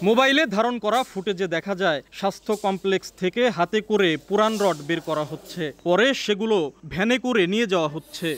মোবাইলে ধারণ করা ফুটেজে দেখা যায় স্বাস্থ্য কমপ্লেক্স থেকে হাতে করে পুরান রড বের করা হচ্ছে, পরে সেগুলো ভ্যানে করে নিয়ে যাওয়া হচ্ছে।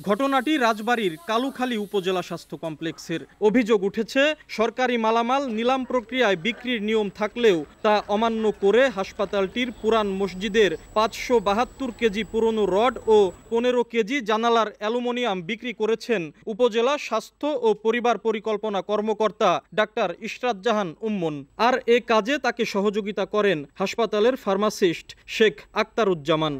ঘটনাটি রাজবাড়ীর কালুখালী উপজেলা স্বাস্থ্য কমপ্লেক্সের। অভিযোগ উঠেছে, সরকারি মালামাল নিলাম প্রক্রিয়ায় বিক্রির নিয়ম থাকলেও তা অমান্য করে হাসপাতালটির পুরান মসজিদের ৫৭২ কেজি পুরনো রড ও ১৫ কেজি জানালার অ্যালুমিনিয়াম বিক্রি করেছেন উপজেলা স্বাস্থ্য ও পরিবার পরিকল্পনা কর্মকর্তা ডাক্তার ইশরাত জাহান উম্মন। আর এ কাজে তাকে সহযোগিতা করেন হাসপাতালের ফার্মাসিস্ট শেখ আক্তারুজ্জামান।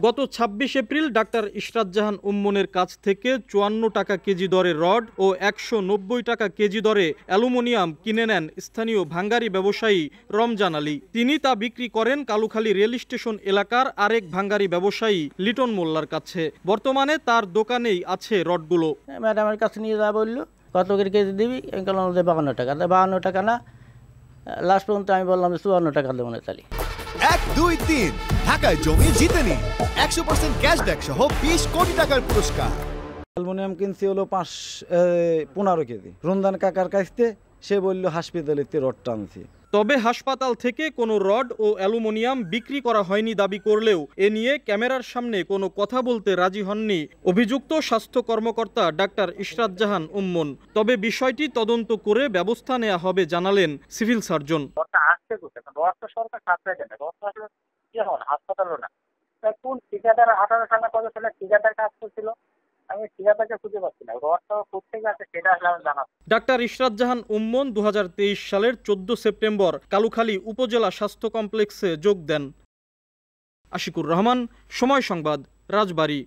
গত ২৬ এপ্রিল ডাক্তার ইশরাত জাহান উম্মনের কাছ থেকে ৫৪ টাকা কেজি দরে রড ও ১৯০ টাকা কেজি দরে অ্যালুমিনিয়াম কিনে নেন স্থানীয় ভাঙ্গারি ব্যবসায়ী রমজান আলী। তিনি তা বিক্রি করেন কালুখালী রেল স্টেশন এলাকার আরেক ভাঙ্গারি ব্যবসায়ী লিটন মোল্লার কাছে। বর্তমানে তার দোকানেই আছে রডগুলো। ম্যাডামের কাছে নিয়ে যা বললো, কত করে কেজি দিবি? আমি বললাম যে ৫২ টাকা। ৫২ টাকা না, লাস্ট পর্যন্ত আমি বললাম ৫৪ টাকা দেবো না। তাহলে ১, ২, ৩ ঢাকায় জমি জিতে নিন ১০০% ক্যাশব্যাক সহ ২০ কোটি টাকার পুরস্কার। অ্যালুমিনিয়াম কিনছি হলো ১৫ কেজি। রমজান কাকার কাছতে সে বলল হাসপাতালেতে রড টানছি। তবে হাসপাতাল থেকে কোনো রড ও অ্যালুমিনিয়াম বিক্রি করা হয়নি দাবি করলেও এ নিয়ে ক্যামেরার সামনে কোনো কথা বলতে রাজি হননি অভিযুক্ত স্বাস্থ্য কর্মকর্তা ডাক্তার ইশরাত জাহান উম্মন। তবে বিষয়টি তদন্ত করে ব্যবস্থা নেওয়া হবে জানালেন সিভিল সার্জন। কোন ঠিকাদার 18 সালে কত সালে ঠিকাদার কাজ করছিল, আমি ঠিকাদারকে খুঁজে পাচ্ছি না। রডটা কোথেকে আছে সেটা আসলে আমি জানাবো। ডাক্তার ইশরাত জাহান উম্মন ২০২৩ সালের ১৪ সেপ্টেম্বর কালুখালী উপজেলা স্বাস্থ্য কমপ্লেক্সে যোগ দেন। আশিকুর রহমান, সময় সংবাদ, রাজবাড়ী।